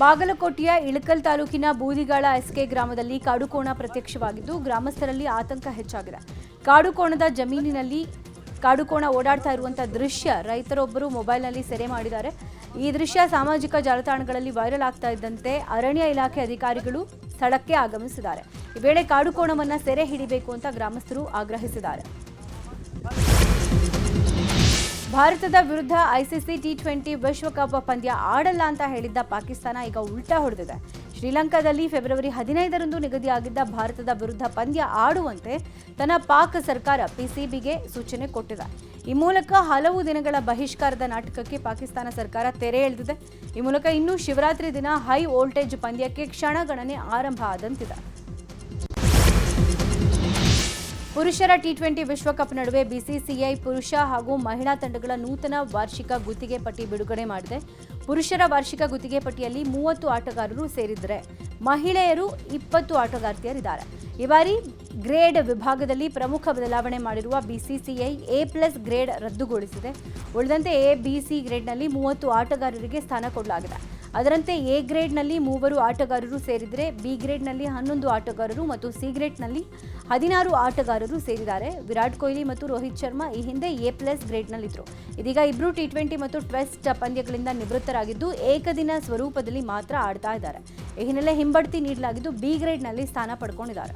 ಬಾಗಲಕೋಟೆಯ ಇಳಕಲ್ ತಾಲೂಕಿನ ಬೂದಿಗಾಳ ಎಸ್ಕೆ ಗ್ರಾಮದಲ್ಲಿ ಕಾಡುಕೋಣ ಪ್ರತ್ಯಕ್ಷವಾಗಿದ್ದು ಗ್ರಾಮಸ್ಥರಲ್ಲಿ ಆತಂಕ ಹೆಚ್ಚಾಗಿದೆ. ಕಾಡುಕೋಣದ ಜಮೀನಿನಲ್ಲಿ ಕಾಡುಕೋಣ ಓಡಾಡ್ತಾ ಇರುವಂತಹ ದೃಶ್ಯ ರೈತರೊಬ್ಬರು ಮೊಬೈಲ್ನಲ್ಲಿ ಸೆರೆ ಮಾಡಿದ್ದಾರೆ. ಈ ದೃಶ್ಯ ಸಾಮಾಜಿಕ ಜಾಲತಾಣಗಳಲ್ಲಿ ವೈರಲ್ ಆಗ್ತಾ ಇದ್ದಂತೆ ಅರಣ್ಯ ಇಲಾಖೆ ಅಧಿಕಾರಿಗಳು ಸ್ಥಳಕ್ಕೆ ಆಗಮಿಸಿದ್ದಾರೆ. ಈ ವೇಳೆ ಕಾಡುಕೋಣವನ್ನು ಸೆರೆ ಹಿಡಿಬೇಕು ಅಂತ ಗ್ರಾಮಸ್ಥರು ಆಗ್ರಹಿಸಿದ್ದಾರೆ. ಭಾರತದ ವಿರುದ್ಧ ಐಸಿಸಿ T20 ವಿಶ್ವಕಪ್ ಪಂದ್ಯ ಆಡಲ್ಲ ಅಂತ ಹೇಳಿದ್ದ ಪಾಕಿಸ್ತಾನ ಈಗ ಉಲ್ಟಾ ಹೊಡೆದಿದೆ. ಶ್ರೀಲಂಕಾದಲ್ಲಿ ಫೆಬ್ರವರಿ 15ರಂದು ನಿಗದಿಯಾಗಿದ್ದ ಭಾರತದ ವಿರುದ್ಧ ಪಂದ್ಯ ಆಡುವಂತೆ ತನ್ನ ಪಾಕ್ ಸರ್ಕಾರ PCBಗೆ ಸೂಚನೆ ಕೊಟ್ಟಿದೆ. ಈ ಮೂಲಕ ಹಲವು ದಿನಗಳ ಬಹಿಷ್ಕಾರದ ನಾಟಕಕ್ಕೆ ಪಾಕಿಸ್ತಾನ ಸರ್ಕಾರ ತೆರೆ ಎಳೆದಿದೆ. ಈ ಮೂಲಕ ಇನ್ನೂ ಶಿವರಾತ್ರಿ ದಿನ ಹೈ ವೋಲ್ಟೇಜ್ ಪಂದ್ಯಕ್ಕೆ ಕ್ಷಣಗಣನೆ ಆರಂಭ ಆದಂತಿದೆ. ಪುರುಷರ T20 ವಿಶ್ವಕಪ್ ನಡುವೆ BCCI ಪುರುಷ ಹಾಗೂ ಮಹಿಳಾ ತಂಡಗಳ ನೂತನ ವಾರ್ಷಿಕ ಗುತ್ತಿಗೆ ಪಟ್ಟಿ ಬಿಡುಗಡೆ ಮಾಡಿದೆ. ಪುರುಷರ ವಾರ್ಷಿಕ ಗುತ್ತಿಗೆ ಪಟ್ಟಿಯಲ್ಲಿ 30 ಆಟಗಾರರು ಸೇರಿದ್ದಾರೆ. ಮಹಿಳೆಯರು 20 ಆಟಗಾರ್ತಿಯರಿದ್ದಾರೆ. ಈ ಬಾರಿ ಗ್ರೇಡ್ ವಿಭಾಗದಲ್ಲಿ ಪ್ರಮುಖ ಬದಲಾವಣೆ ಮಾಡಿರುವ BCCI A+ ಗ್ರೇಡ್ ರದ್ದುಗೊಳಿಸಿದೆ. ಉಳಿದಂತೆ A, B, C ಗ್ರೇಡ್ನಲ್ಲಿ 30 ಆಟಗಾರರಿಗೆ ಸ್ಥಾನ ಕೊಡಲಾಗಿದೆ. ಅದರಂತೆ ಎ ಗ್ರೇಡ್ನಲ್ಲಿ 3 ಆಟಗಾರರು ಸೇರಿದರೆ ಬಿ ಗ್ರೇಡ್ನಲ್ಲಿ 11 ಆಟಗಾರರು ಮತ್ತು ಸಿ ಗ್ರೇಡ್ನಲ್ಲಿ 16 ಆಟಗಾರರು ಸೇರಿದ್ದಾರೆ. ವಿರಾಟ್ ಕೊಹ್ಲಿ ಮತ್ತು ರೋಹಿತ್ ಶರ್ಮಾ ಈ ಹಿಂದೆ A+ ಗ್ರೇಡ್ನಲ್ಲಿದ್ದರು. ಇದೀಗ ಇಬ್ಬರು T20 ಮತ್ತು ಟೆಸ್ಟ್ ಪಂದ್ಯಗಳಿಂದ ನಿವೃತ್ತರಾಗಿದ್ದು ಏಕದಿನ ಸ್ವರೂಪದಲ್ಲಿ ಮಾತ್ರ ಆಡ್ತಾ ಇದ್ದಾರೆ. ಈ ಹಿನ್ನೆಲೆ ಹಿಂಬಡ್ತಿ ನೀಡಲಾಗಿದ್ದು ಬಿ ಗ್ರೇಡ್ನಲ್ಲಿ ಸ್ಥಾನ ಪಡ್ಕೊಂಡಿದ್ದಾರೆ.